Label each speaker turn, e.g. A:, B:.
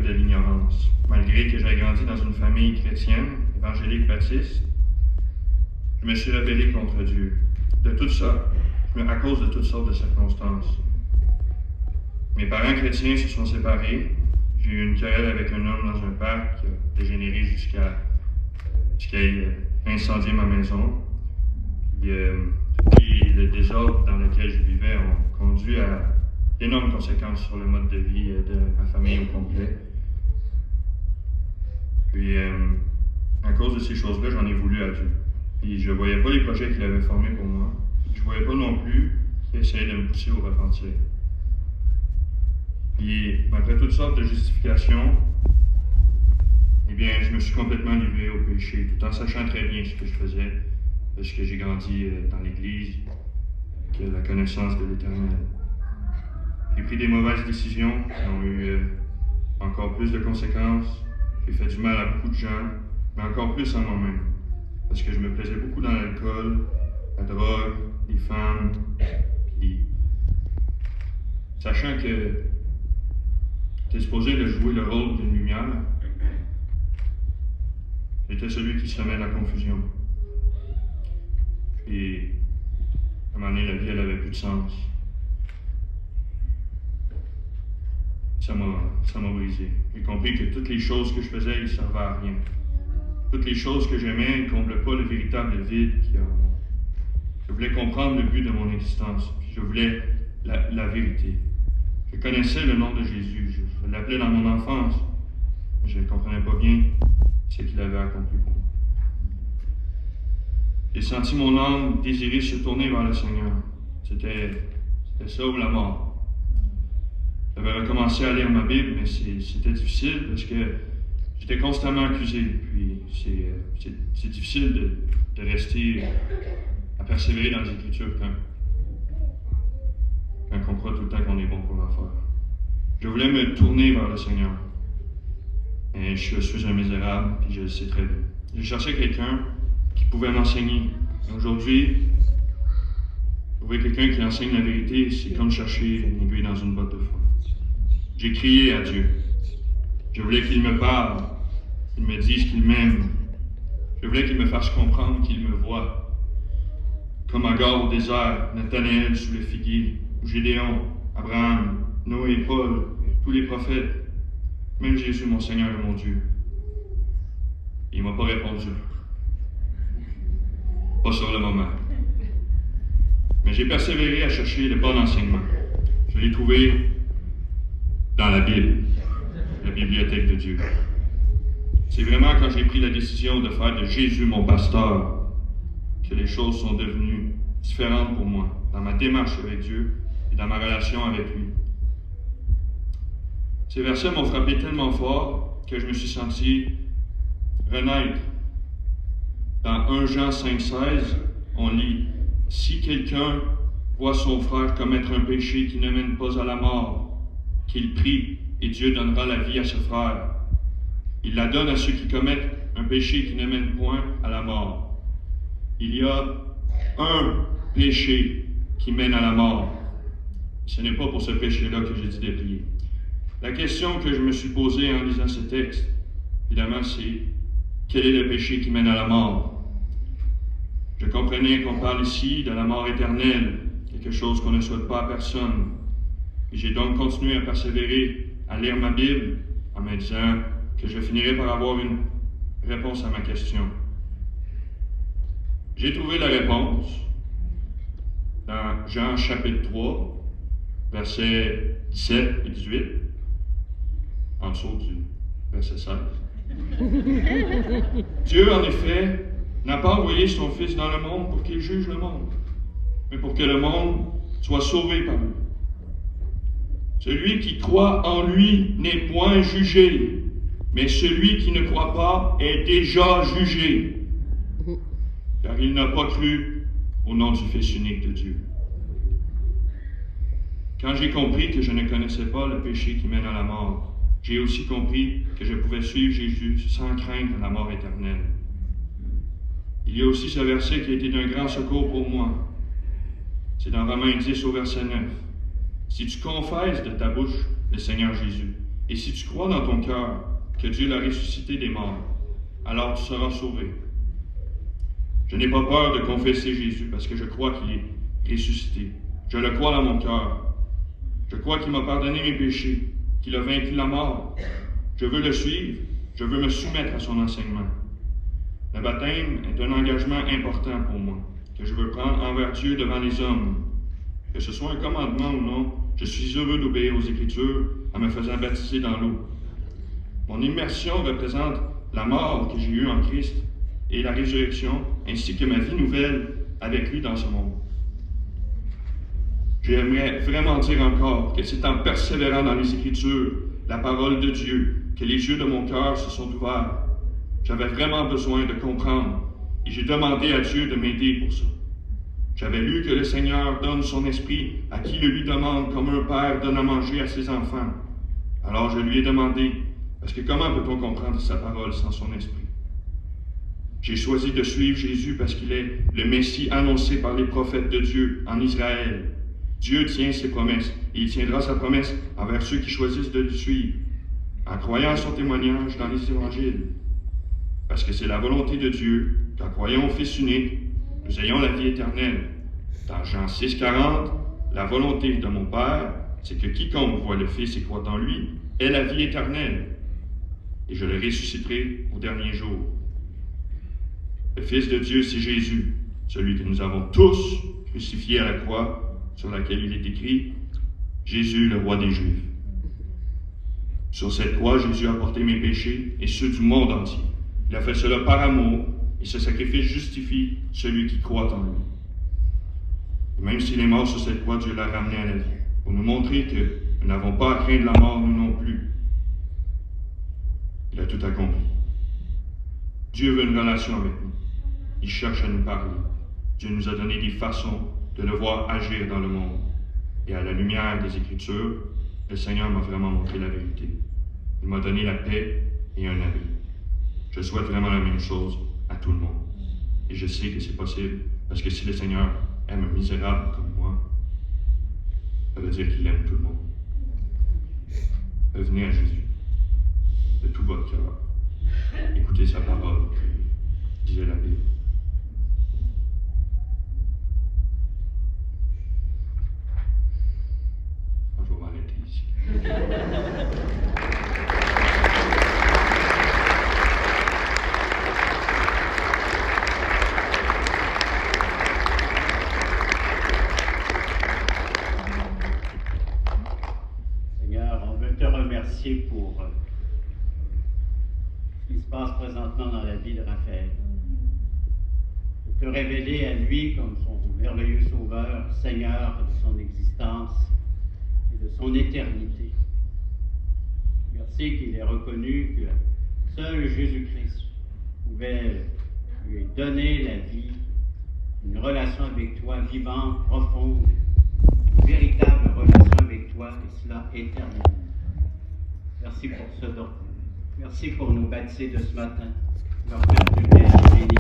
A: de l'ignorance. Malgré que j'ai grandi dans une famille chrétienne, évangélique baptiste, je me suis rebellé contre Dieu. De tout ça, à cause de toutes sortes de circonstances. Mes parents chrétiens se sont séparés. J'ai eu une querelle avec un homme dans un parc qui a dégénéré jusqu'à incendier ma maison. Puis le désordre dans lequel je vivais ont conduit à d'énormes conséquences sur le mode de vie de ma famille au complet. Puis, à cause de ces choses-là, j'en ai voulu à Dieu. Puis, je ne voyais pas les projets qu'il avait formés pour moi. Je ne voyais pas non plus qu'il essayait de me pousser au repentir. Puis, après toutes sortes de justifications, eh bien, je me suis complètement livré au péché, tout en sachant très bien ce que je faisais, parce que j'ai grandi dans l'Église, avec la connaissance de l'Éternel. J'ai pris des mauvaises décisions qui ont eu encore plus de conséquences. J'ai fait du mal à beaucoup de gens, mais encore plus à moi-même. Parce que je me plaisais beaucoup dans l'alcool, la drogue, les femmes. Sachant que tu es supposé de jouer le rôle d'une lumière, j'étais celui qui se met dans la confusion. Et à un moment donné, la vie, elle avait plus de sens. Ça m'a brisé. J'ai compris que toutes les choses que je faisais, ils ne servaient à rien. Toutes les choses que j'aimais ne comblaient pas le véritable vide qu'il y a en moi. Je voulais comprendre le but de mon existence. Je voulais la vérité. Je connaissais le nom de Jésus. Je l'appelais dans mon enfance. Mais je ne comprenais pas bien ce qu'il avait accompli pour moi. J'ai senti mon âme désirer se tourner vers le Seigneur. C'était ça ou la mort. J'avais recommencé à lire ma Bible, mais c'était difficile parce que j'étais constamment accusé. Puis c'est difficile de rester à persévérer dans les Écritures quand on croit tout le temps qu'on est bon pour en faire. Je voulais me tourner vers le Seigneur. Et je suis un misérable, puis je le sais très bien. Je cherchais quelqu'un qui pouvait m'enseigner. Aujourd'hui, trouver quelqu'un qui enseigne la vérité, c'est comme chercher une aiguille dans une botte de foin. J'ai crié à Dieu. Je voulais qu'il me parle, qu'il me dise qu'il m'aime. Je voulais qu'il me fasse comprendre qu'il me voit. Comme Agar au désert, Nathanaël sous le figuier, ou Gédéon, Abraham, Noé, Paul, tous les prophètes, même Jésus, mon Seigneur et mon Dieu. Il ne m'a pas répondu. Pas sur le moment. Mais j'ai persévéré à chercher le bon enseignement. Je l'ai trouvé dans la Bible, la bibliothèque de Dieu. C'est vraiment quand j'ai pris la décision de faire de Jésus mon pasteur que les choses sont devenues différentes pour moi, dans ma démarche avec Dieu et dans ma relation avec lui. Ces versets m'ont frappé tellement fort que je me suis senti renaître. Dans 1 Jean 5,16, on lit « Si quelqu'un voit son frère commettre un péché qui ne mène pas à la mort, qu'il prie, et Dieu donnera la vie à ce frère. Il la donne à ceux qui commettent un péché qui ne mène point à la mort. Il y a un péché qui mène à la mort. Ce n'est pas pour ce péché-là que j'ai dit de prier. La question que je me suis posée en lisant ce texte, évidemment, c'est quel est le péché qui mène à la mort? Je comprenais qu'on parle ici de la mort éternelle, quelque chose qu'on ne souhaite pas à personne. Et j'ai donc continué à persévérer, à lire ma Bible, en me disant que je finirais par avoir une réponse à ma question. J'ai trouvé la réponse dans Jean chapitre 3, versets 17 et 18, en dessous du verset 16. Dieu, en effet, n'a pas envoyé son Fils dans le monde pour qu'il juge le monde, mais pour que le monde soit sauvé par lui. Celui qui croit en lui n'est point jugé, mais celui qui ne croit pas est déjà jugé, car il n'a pas cru au nom du Fils unique de Dieu. Quand j'ai compris que je ne connaissais pas le péché qui mène à la mort, j'ai aussi compris que je pouvais suivre Jésus sans craindre la mort éternelle. Il y a aussi ce verset qui a été d'un grand secours pour moi. C'est dans Romains 10 au verset 9. Si tu confesses de ta bouche le Seigneur Jésus Et si tu crois dans ton cœur que Dieu l'a ressuscité des morts, alors tu seras sauvé. Je n'ai pas peur de confesser Jésus parce que je crois qu'il est ressuscité. Je le crois dans mon cœur. Je crois qu'il m'a pardonné mes péchés, qu'il a vaincu la mort. Je veux le suivre, je veux me soumettre à son enseignement. Le baptême est un engagement important pour moi, que je veux prendre envers Dieu devant les hommes. Que ce soit un commandement ou non, je suis heureux d'obéir aux Écritures en me faisant baptiser dans l'eau. Mon immersion représente la mort que j'ai eue en Christ et la résurrection, ainsi que ma vie nouvelle avec lui dans ce monde. J'aimerais vraiment dire encore que c'est en persévérant dans les Écritures, la parole de Dieu, que les yeux de mon cœur se sont ouverts. J'avais vraiment besoin de comprendre et j'ai demandé à Dieu de m'aider pour ça. J'avais lu que le Seigneur donne son esprit à qui le lui demande, comme un père donne à manger à ses enfants. Alors je lui ai demandé, parce que comment peut-on comprendre sa parole sans son esprit? J'ai choisi de suivre Jésus parce qu'il est le Messie annoncé par les prophètes de Dieu en Israël. Dieu tient ses promesses et il tiendra sa promesse envers ceux qui choisissent de le suivre, en croyant à son témoignage dans les évangiles. Parce que c'est la volonté de Dieu qu'en croyant au Fils unique, nous ayons la vie éternelle. Dans Jean 6,40, la volonté de mon Père, c'est que quiconque voit le Fils et croit en lui ait la vie éternelle. Et je le ressusciterai au dernier jour. Le Fils de Dieu, c'est Jésus, celui que nous avons tous crucifié à la croix, sur laquelle il est écrit « Jésus, le roi des Juifs ». Sur cette croix, Jésus a porté mes péchés et ceux du monde entier. Il a fait cela par amour, et ce sacrifice justifie celui qui croit en lui. Et même s'il est mort sur cette croix, Dieu l'a ramené à la vie, pour nous montrer que nous n'avons pas à craindre la mort, nous non plus. Il a tout accompli. Dieu veut une relation avec nous. Il cherche à nous parler. Dieu nous a donné des façons de le voir agir dans le monde. Et à la lumière des Écritures, le Seigneur m'a vraiment montré la vérité. Il m'a donné la paix et un avis. Je souhaite vraiment la même chose à tout le monde. Et je sais que c'est possible, parce que si le Seigneur aime un misérable comme moi, ça veut dire qu'il aime tout le monde. Venez à Jésus, de tout votre cœur. Écoutez sa parole, lisez la Bible. Je vais m'arrêter ici.
B: Seigneur, on veut te remercier pour ce qui se passe présentement dans la vie de Raphaël. De te révéler à lui comme son merveilleux sauveur, Seigneur de son existence et de son éternité. Merci qu'il ait reconnu que seul Jésus-Christ pouvait lui donner la vie, une relation avec toi vivante, profonde, une véritable relation avec toi, et cela éternellement. Merci pour ce don. Merci pour nous baptiser de ce matin. Leur Père du Père béni.